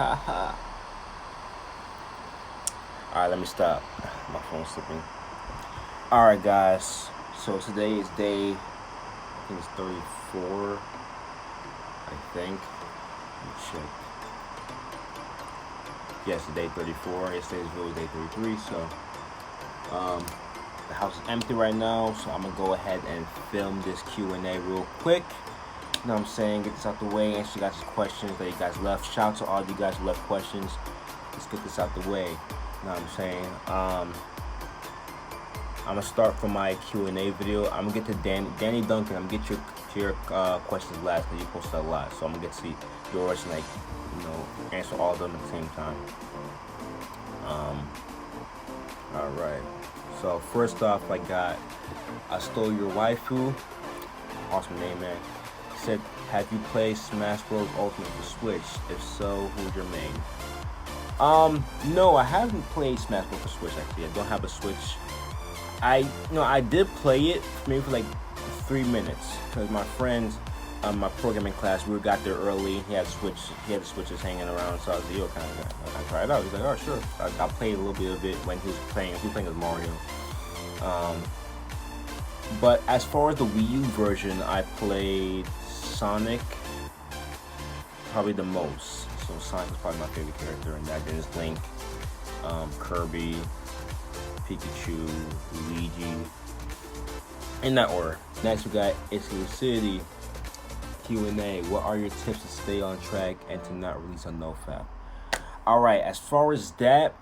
Haha. Alright, let me stop. My phone's slipping. Alright, guys. So today is day, I think it's 34. I think. Let me check. Yes, it's day 34. Yesterday's video was day 33. So, the house is empty right now. So I'm gonna go ahead and film this Q&A real quick. You know what I'm saying? Get this out the way. Answer you guys' questions that you guys left. Shout out to all of you guys who left questions. Let's get this out the way. You know what I'm saying? I'm gonna start from my Q&A video. I'm gonna get to Danny Duncan. I'm gonna get your questions last because you posted a lot. So I'm gonna get to yours and answer all of them at the same time. All right. So first off, I stole your waifu. Awesome name, man. Said, have you played Smash Bros. Ultimate for Switch? If so, who's your main? No, I haven't played Smash Bros. For Switch, actually. I don't have a Switch. I did play it maybe for like 3 minutes because my friends, my programming class, we got there early. He had the Switches hanging around, so I was like, yo, kind of, I tried it out. He's like, oh, sure. I played a little bit of it when he was playing with Mario. But as far as the Wii U version, I played Sonic probably the most. So Sonic is probably my favorite character in that. Then it's Link, Kirby, Pikachu, Luigi, in that order. Next we got Exclusivity Q&A. What are your tips to stay on track and to not release on NoFap? Alright, as far as that,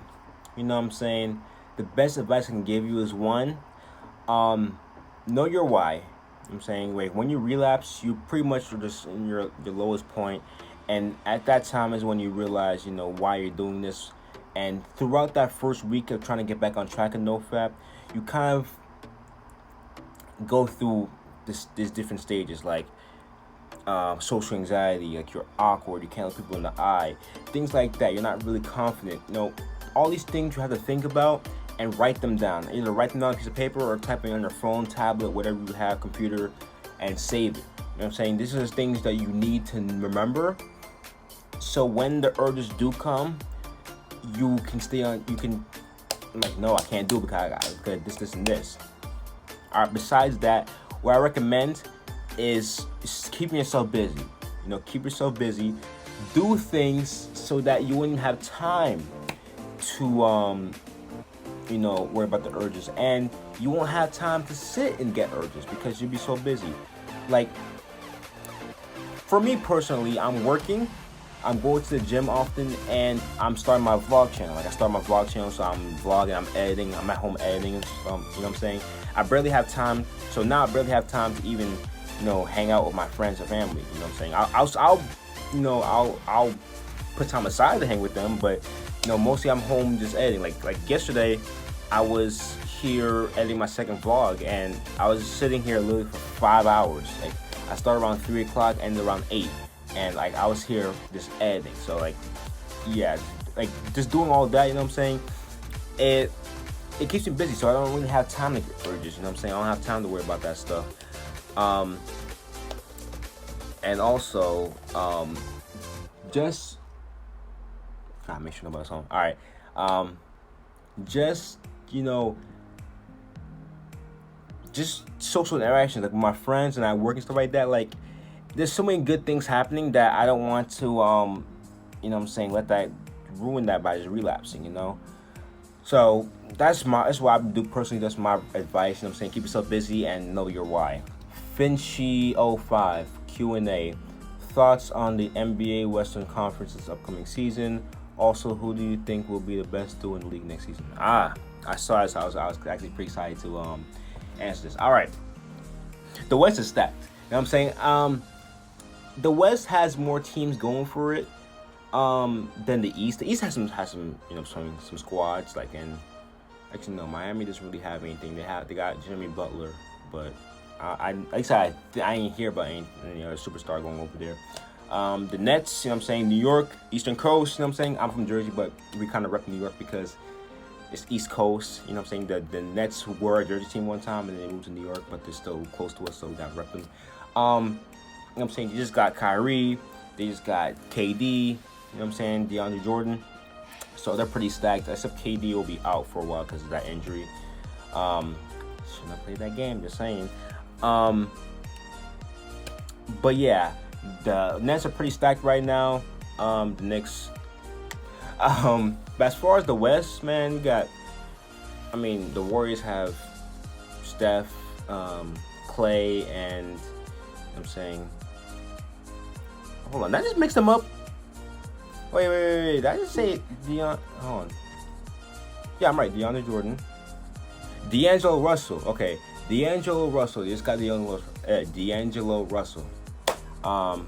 you know what I'm saying, the best advice I can give you is one, know your why. I'm saying, like, when you relapse, you pretty much are just in your lowest point, and at that time is when you realize, why you're doing this. And throughout that first week of trying to get back on track in NoFap, you kind of go through these different stages, like social anxiety, like you're awkward, you can't look people in the eye, things like that. You're not really confident. All these things you have to think about and write them down. Either write them down on a piece of paper or type it on your phone, tablet, whatever you have, computer, and save it. You know what I'm saying? These are things that you need to remember. So when the urges do come, you can no, I can't do it because I got this, and this. All right, besides that, what I recommend is keeping yourself busy. Keep yourself busy. Do things so that you wouldn't have time to worry about the urges, and you won't have time to sit and get urges because you'll be so busy. Like, for me personally, I'm working, I'm going to the gym often, and I'm starting my vlog channel. Like, I start my vlog channel, so I'm vlogging, I'm editing, I'm at home editing, you know what I'm saying? I barely have time, so now I barely have time to even, hang out with my friends or family, you know what I'm saying? I'll put time aside to hang with them, but mostly I'm home just editing. Like yesterday, I was here editing my second vlog, and I was sitting here literally for 5 hours. Like, I started around 3 o'clock, ended around 8, and I was here just editing. So just doing all that, you know what I'm saying? It keeps me busy, so I don't really have time to get urges. You know what I'm saying? I don't have time to worry about that stuff. And also, just make sure nobody's home. All right, just social interactions, like with my friends and I work and stuff like that. Like, there's so many good things happening that I don't want to, let that ruin that by just relapsing. So that's what I do personally. That's my advice. Keep yourself busy and know your why. Finchy05 Q&A. Thoughts on the NBA Western Conference's upcoming season. Also, who do you think will be the best duo in the league next season? I saw this. I was actually pretty excited to answer this. All right. The West is stacked. You know what I'm saying? The West has more teams going for it than the East. The East has some some squads, Miami doesn't really have anything. They got Jimmy Butler, but I ain't hear about any superstar going over there. The Nets, New York, Eastern Coast, I'm from Jersey, but we kind of rep New York because it's East Coast, the Nets were a Jersey team one time and then they moved to New York, but they're still close to us, so we got rep them. You just got Kyrie, they just got KD, You know what I'm saying? DeAndre Jordan. So they're pretty stacked. Except KD will be out for a while because of that injury. Shouldn't have played that game. Just saying. But yeah, the Nets are pretty stacked right now. The Knicks. But as far as the West, man, you got. I mean, the Warriors have Steph, Clay, and you know what I'm saying. Hold on, did I just mix them up? Wait. Did I just say Hold on. Yeah, I'm right. DeAndre Jordan. D'Angelo Russell. Okay. D'Angelo Russell. You just got D'Angelo Russell. So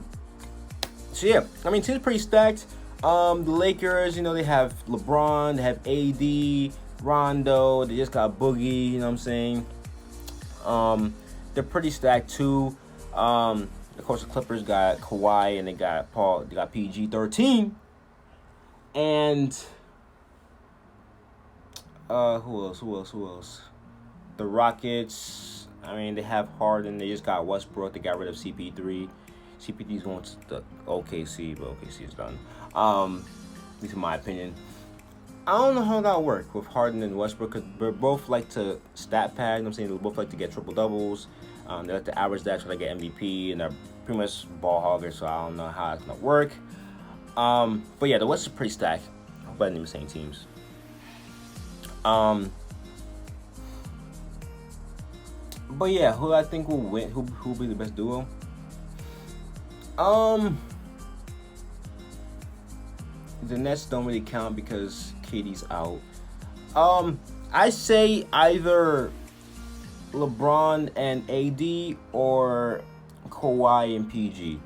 yeah, I mean, team's pretty stacked. The Lakers, you know, they have LeBron, they have AD, Rondo, they just got Boogie, you know what I'm saying? They're pretty stacked too. Of course, the Clippers got Kawhi and they got PG-13. And who else? The Rockets, I mean, they have Harden, they just got Westbrook, they got rid of CP3. CP3's going to the OKC, but OKC is done. At least in my opinion. I don't know how that'll work with Harden and Westbrook because they both like to stat pad. You know what I'm saying? They both like to get triple doubles. They like to average that, try to get MVP, and they're pretty much ball hoggers. So I don't know how it's gonna work. But yeah, the West is pretty stacked. I hope I didn't even say teams. But yeah, who I think will win? Who will be the best duo? The Nets don't really count because KD's out. I say either LeBron and AD or Kawhi and PG.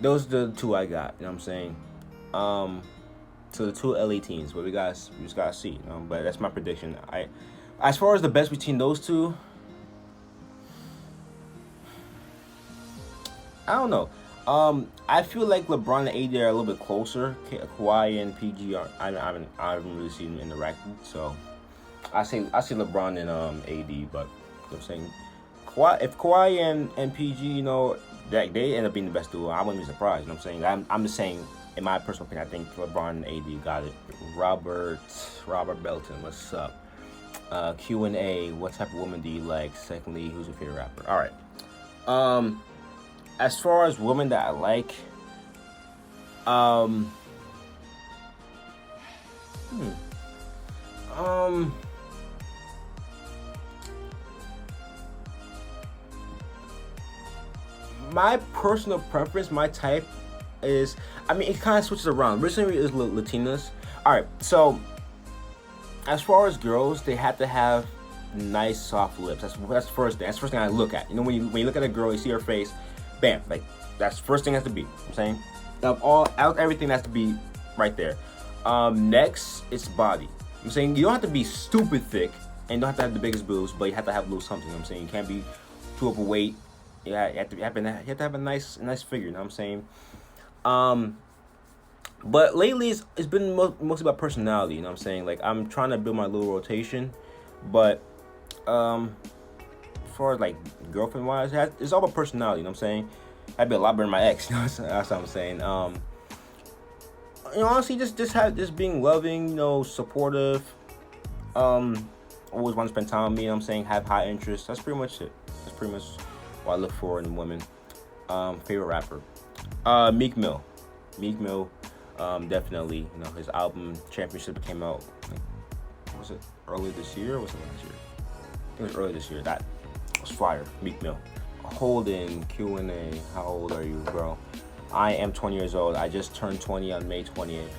Those are the two I got. You know what I'm saying? So the two LA teams, but we just gotta see. But that's my prediction. As far as the best between those two, I don't know. I feel like LeBron and AD are a little bit closer. Kawhi and PG are. I haven't really seen them interacting. So I say LeBron and AD. But I'm saying if Kawhi and PG, you know, that they end up being the best duo, I wouldn't be surprised. You know what I'm saying? I'm just saying, in my personal opinion, I think LeBron and AD got it. Robert Belton, what's up? Q&A, what type of woman do you like? Secondly, who's your favorite rapper? All right. As far as women that I like, my personal preference, my type is, I mean, it kind of switches around. Recently, is Latinas. All right, so as far as girls, they have to have nice, soft lips. That's the first thing. That's the first thing I look at. You know, when you look at a girl, you see her face. Bam, like that's the first thing has to be. You know what I'm saying, out everything has to be right there. Next, it's body. I'm saying you don't have to be stupid thick and you don't have to have the biggest boobs, but you have to have a little something. You know what I'm saying, you can't be too overweight. Yeah, you have to have a nice figure. You know what I'm saying. But lately it's been mostly about personality. You know what I'm saying. Like I'm trying to build my little rotation, but as far as like girlfriend wise, it's all about personality. You know what I'm saying. I'd be a lot better than my ex. You know, that's what I'm saying. You know, honestly, just being loving, you know, supportive. Always want to spend time with me. You know what I'm saying, have high interest. That's pretty much it. That's pretty much what I look for in women. Favorite rapper, Meek Mill. Definitely. You know, his album Championship came out. Like, was it early this year or was it last year? I think it was early this year. That was fire. Meek Mill. Holden Q&A. How old are you, bro? I am 20 years old. I just turned 20 on May 28th.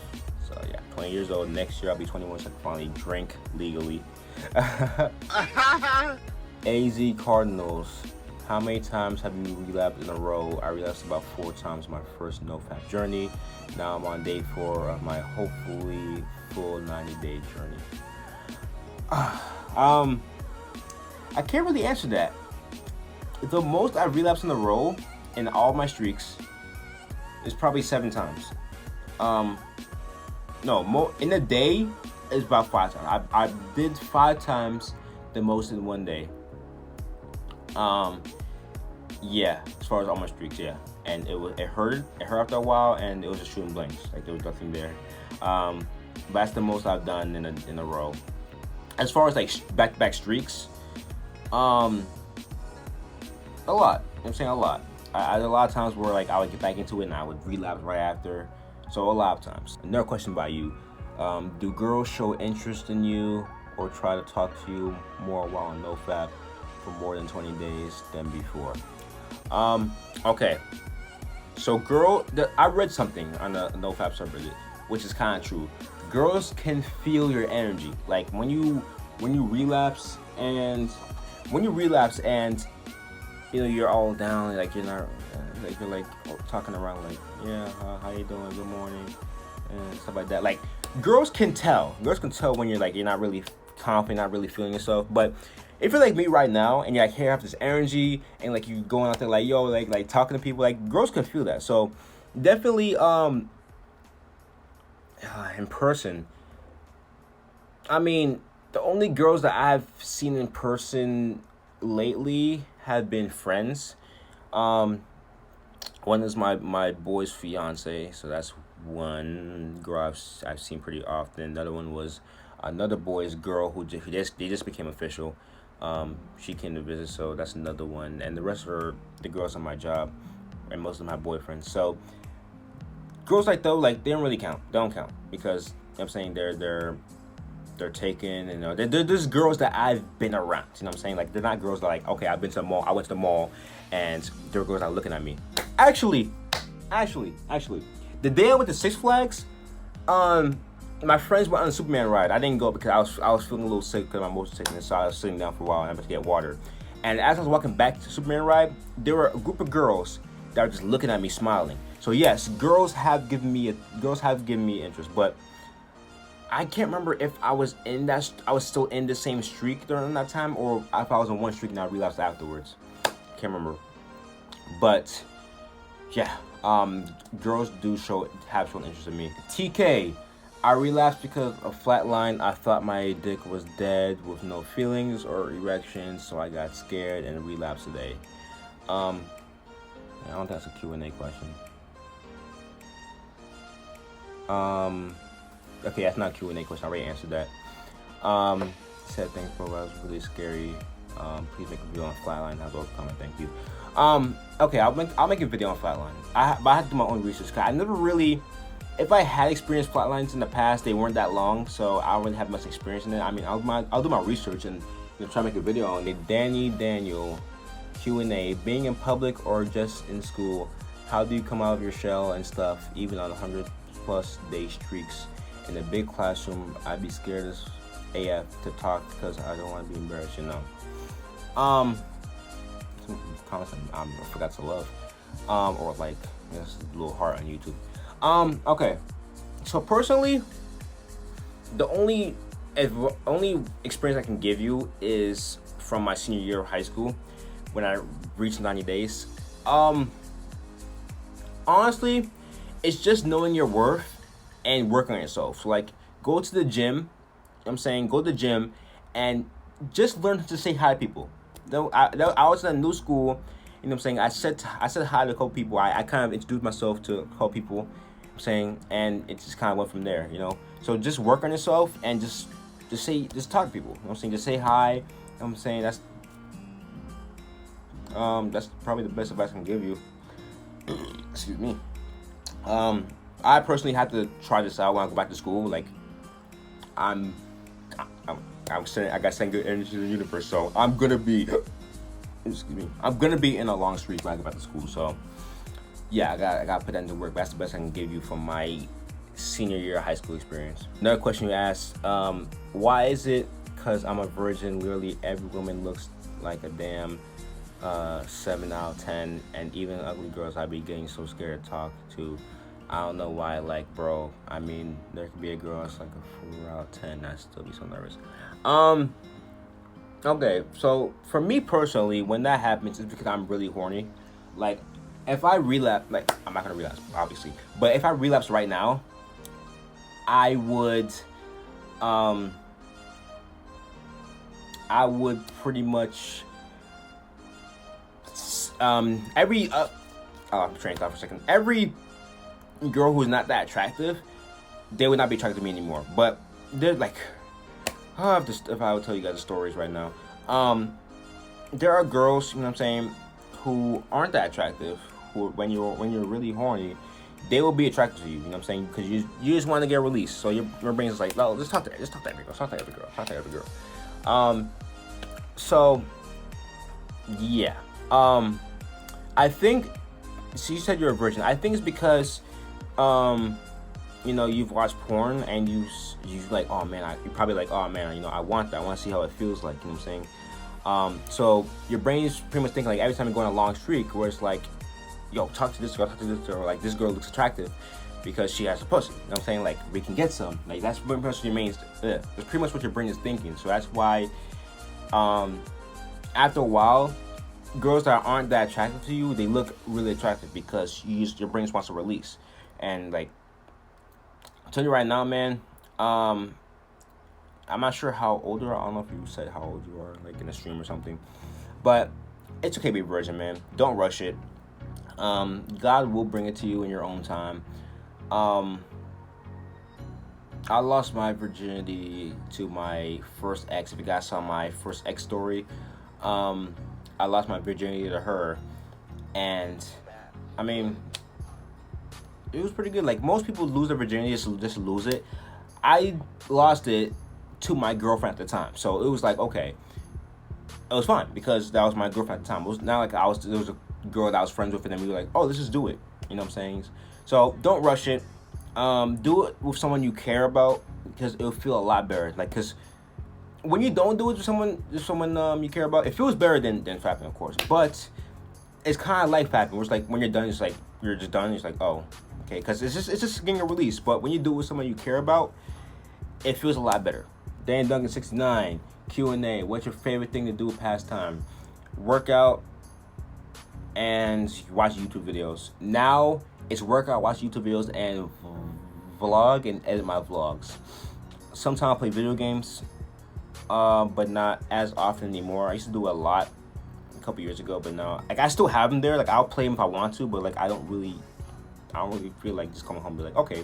So yeah, 20 years old. Next year I'll be 21 so I can finally drink legally. AZ Cardinals. How many times have you relapsed in a row? I relapsed about 4 times my first NoFap journey. Now I'm on day 4 of my hopefully full 90-day journey. I can't really answer that. The most I've relapsed in a row in all my streaks is probably 7 times. In a day is about 5 times. I did 5 times the most in one day. Yeah, as far as all my streaks, yeah. and it hurt after a while, and it was just shooting blanks. Like there was nothing there. That's the most I've done in a row. As far as like back-to-back streaks, a lot. You know what I'm saying, a lot. A lot of times where like I would get back into it and I would relapse right after. So a lot of times. Another question by you: do girls show interest in you or try to talk to you more while on NoFap for more than 20 days than before? Okay. So I read something on the NoFap subreddit, which is kind of true. Girls can feel your energy. Like when you relapse and you know you're all down, like you're not, like you're like talking around like, yeah, how you doing, good morning, and stuff like that. Like girls can tell when you're like, you're not really confident, not really feeling yourself. But if you're like me right now and you're like here have this energy and like you going out there like, yo, like talking to people, like girls can feel that. So definitely in person, I mean, the only girls that I've seen in person lately have been friends. One is my boy's fiance, so that's one girl I've seen pretty often. Another one was another boy's girl who they just became official. She came to visit, so that's another one. And the rest are the girls on my job, and most of my boyfriends. So girls like though, like they don't really count. They don't count because, you know what I'm saying, they're taken, you know. They're just girls that I've been around. You know what I'm saying? Like they're not girls that like, okay, I went to the mall, and there were girls that are looking at me. Actually, the day I went to Six Flags, my friends went on a Superman ride. I didn't go because I was feeling a little sick because my motion sickness, so I was sitting down for a while and I had to get water. And as I was walking back to Superman ride, there were a group of girls that were just looking at me, smiling. So yes, girls have given me interest, but I can't remember if I was still in the same streak during that time, or if I was on one streak and I relapsed afterwards. Can't remember. But yeah, girls have shown interest in me. TK, I relapsed because of Flatline. I thought my dick was dead with no feelings or erections, so I got scared and relapsed today. I don't think that's a Q&A question. Okay, that's not a Q&A question. I already answered that. Said thanks, bro. That was really scary. Please make a video on Flatline. Have a comment. Thank you. Okay, I'll make a video on Flatline. But I have to do my own research. Cause I never really, if I had experienced Flatlines in the past, they weren't that long, so I don't really have much experience in it. I mean, I'll do my research and try to make a video on it. Daniel Q&A: being in public or just in school, how do you come out of your shell and stuff, even on 100+ day streaks? In a big classroom, I'd be scared as AF to talk because I don't want to be embarrassed, you know. Some comments I forgot to love. Or like, just a little heart on YouTube. Okay. So personally, the only experience I can give you is from my senior year of high school when I reached 90 days. Honestly, it's just knowing your worth and work on yourself. So like, go to the gym. You know what I'm saying, go to the gym and just learn to say hi to people. I was in a new school. You know what I'm saying, I said hi to a couple people. I kind of introduced myself to a couple people. You know what I'm saying, and it just kind of went from there. You know, so just work on yourself and just talk to people. You know what I'm saying, just say hi. You know what I'm saying, that's probably the best advice I can give you. Excuse me. I personally had to try this out when I go back to school. Like, I got sending good energy to the universe, so I'm gonna be in a long streak when I go back to school. So yeah, I got to put that into work. That's the best I can give you from my senior year high school experience. Another question you asked: why is it? Because I'm a virgin. Literally every woman looks like a damn 7 out of 10, and even ugly girls I be getting so scared to talk to. I don't know why. Like, bro, I mean, there could be a girl that's like a 4 out of 10. I'd still be so nervous. Okay, so for me personally, when that happens, it's because I'm really horny. Like, if I relapse, like, I'm not gonna relapse, obviously, but if I relapse right now, I would pretty much train thought for a second. Every girl who's not that attractive, they would not be attracted to me anymore. But they're like, if I would tell you guys the stories right now, there are girls, you know what I'm saying, who aren't that attractive. Who when you're really horny, they will be attracted to you. You know what I'm saying? Because you just want to get released. So your brain is like, no, let's talk to every girl. Talk to every girl. So yeah. I think. So you said you're a virgin. I think it's because, you know, you've watched porn and you like, oh man, you're probably like, oh man, you know, I want that. I want to see how it feels like. You know what I'm saying? So your brain is pretty much thinking like every time you go on a long streak where it's like, yo, talk to this girl, or like this girl looks attractive because she has a pussy. You know what I'm saying? Like we can get some. Like that's pretty much your main. That's pretty much what your brain is thinking. So that's why, after a while, girls that aren't that attractive to you, they look really attractive because your brain wants to release. And like, I'll tell you right now, man. I'm not sure how old you are. I don't know if you said how old you are, like in a stream or something. But it's okay to be a virgin, man. Don't rush it. God will bring it to you in your own time. I lost my virginity to my first ex. If you guys saw my first ex story, I lost my virginity to her, and I mean, it was pretty good. Like most people lose their virginity just lose it. I lost it to my girlfriend at the time, so it was like okay, it was fine because that was my girlfriend at the time. It was not like there was a girl that I was friends with, and then we were like, oh, let's just do it. You know what I'm saying? So don't rush it. Do it with someone you care about because it'll feel a lot better. Like, cause when you don't do it with someone you care about, it feels better than fapping, of course. But it's kind of like fapping, where it's like when you're done, it's like you're just done. It's like, oh, okay, because it's just getting a release. But when you do it with someone you care about, it feels a lot better. Dan Duncan 69 Q&A. What's your favorite thing to do with pastime? Workout and watch YouTube videos. Now it's workout, watch YouTube videos, and vlog and edit my vlogs. Sometimes I play video games, but not as often anymore. I used to do a lot a couple years ago, but now like I still have them there. Like I'll play them if I want to, but like I don't really feel like just coming home and be like, okay,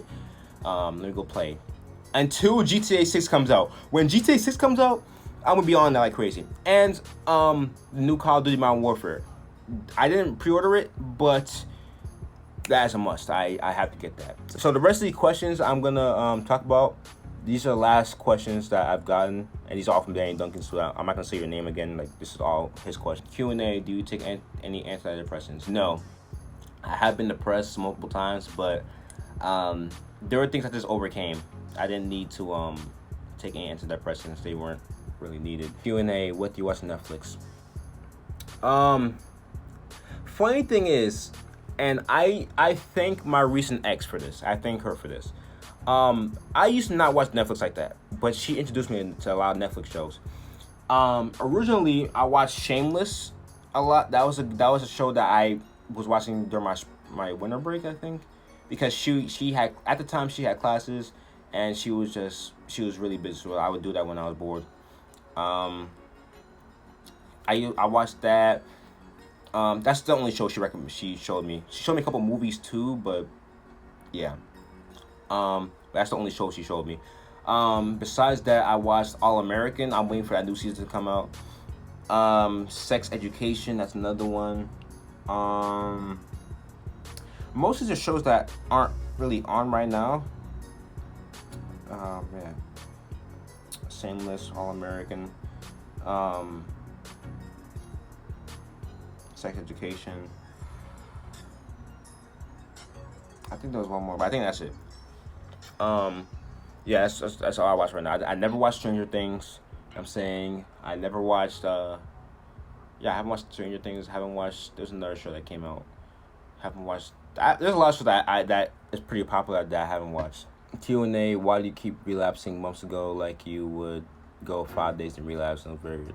let me go play. Until GTA 6 comes out. When GTA 6 comes out, I'm gonna be on that like crazy. And the new Call of Duty Modern Warfare. I didn't pre-order it, but that's a must. I have to get that. So the rest of the questions I'm gonna talk about, these are the last questions that I've gotten, and these are all from Danny Duncan, so I'm not gonna say your name again. Like this is all his question. Q&A: do you take any antidepressants? No. I have been depressed multiple times, but there were things I just overcame. I didn't need to take any antidepressants. They weren't really needed. Q&A: what do you watch on Netflix? Funny thing is, and I thank my recent ex for this. I thank her for this. I used to not watch Netflix like that, but she introduced me to a lot of Netflix shows. Originally, I watched Shameless a lot. That was a show that I was watching during my winter break, I think, because she had at the time she had classes, and she was really busy. So I would do that when I was bored. I watched that. That's the only show she showed me. She showed me a couple movies too, but yeah. That's the only show she showed me. Besides that, I watched All American. I'm waiting for that new season to come out. Sex Education, that's another one. Most of the shows that aren't really on right now. Man. Shameless, All American. Sex Education. I think there was one more, but I think that's it. Yeah, that's all I watch right now. I never watched Stranger Things. I'm saying I never watched. I haven't watched Stranger Things. Haven't watched. There's another show that came out. Haven't watched. There's a lot of shows that is pretty popular that I haven't watched. Q&A: why do you keep relapsing months ago like you would go 5 days and relapse? And very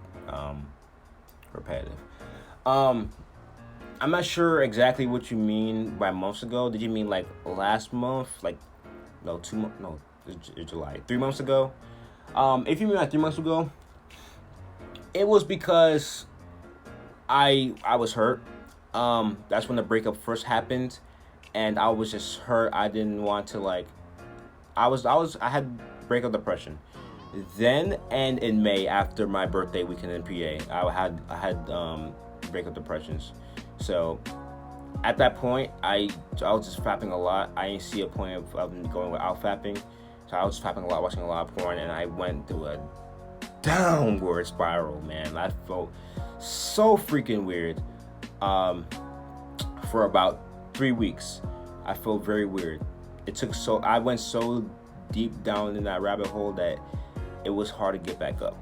repetitive. I'm not sure exactly what you mean by months ago. Did you mean like last month? Like, no, 2 months? No, it's July. 3 months ago? If you mean like 3 months ago, it was because I was hurt. That's when the breakup first happened, and I was just hurt. I didn't want to like. I had breakup depression. Then and in May after my birthday weekend in PA, I had breakup depressions. So at that point, I was just fapping a lot. I didn't see a point of going without fapping. So I was fapping a lot, watching a lot of porn, and I went through a downward spiral, man. I felt so freaking weird for about 3 weeks. I felt very weird. I went so deep down in that rabbit hole that it was hard to get back up.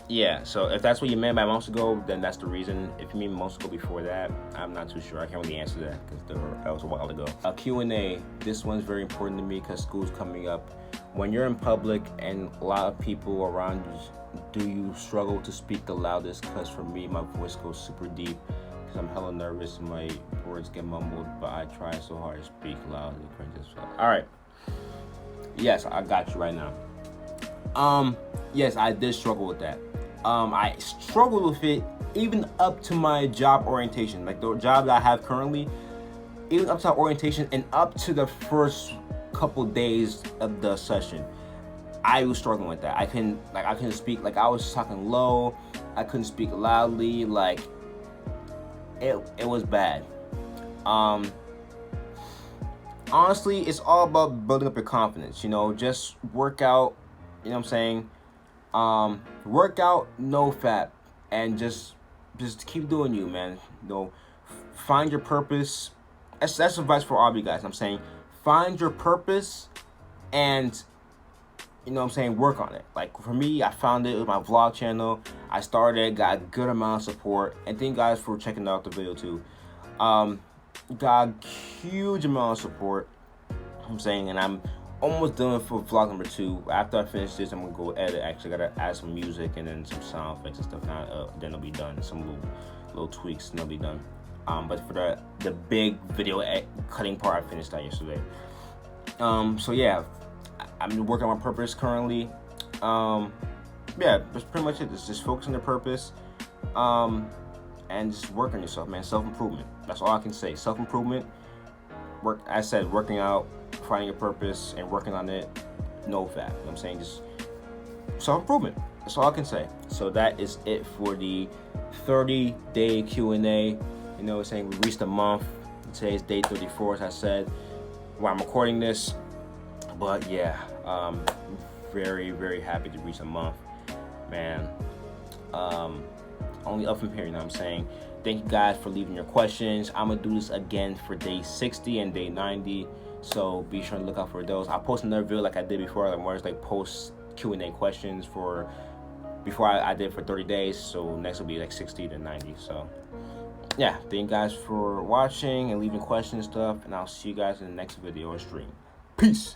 Yeah, so if that's what you meant by months ago, then that's the reason. If you mean months ago before that, I'm not too sure. I can't really answer that because that was a while ago. Q&A, this one's very important to me because school's coming up. When you're in public and a lot of people around you, do you struggle to speak the loudest? Because for me, my voice goes super deep because I'm hella nervous and my words get mumbled, but I try so hard to speak loud and cringe as well. All right. Yes, I got you right now. Yes, I did struggle with that. I struggled with it even up to my job orientation, like the job that I have currently, even up to that orientation and up to the first couple days of the session. I was struggling with that. I couldn't speak, like I was talking low, I couldn't speak loudly, like it was bad. Honestly, it's all about building up your confidence, just work out, you know what I'm saying? Work out, NoFap, and just keep doing you, man. Find your purpose. That's advice for all of you guys. I'm saying, find your purpose, and work on it. Like for me, I found it with my vlog channel. I started, got a good amount of support, and thank you guys for checking out the video too. Got a huge amount of support. And I'm almost done for vlog number 2. After I finish this, I'm gonna go edit. Actually, gotta add some music and then some sound effects and stuff. Then it'll be done. Some little tweaks, and it'll be done. But for the big video cutting part, I finished that yesterday. So yeah, I'm working on my purpose currently. Yeah, that's pretty much it. Just focus on the purpose, and just work on yourself, man. Self-improvement. That's all I can say. Self-improvement. Working out, finding your purpose, and working on it. NoFap. Just self-improvement. That's all I can say. So that is it for the 30-day Q&A. We reached a month. Today's day 34, as I said, while I'm recording this. But yeah, very, very happy to reach a month, man. Only up from here, Thank you guys for leaving your questions. I'm gonna do this again for day 60 and day 90, so be sure to look out for those. I'll post another video like I did before, where it's like post Q&A questions before I did for 30 days. So next will be like 60 to 90. So yeah, thank you guys for watching and leaving questions and stuff, and I'll see you guys in the next video or stream. Peace.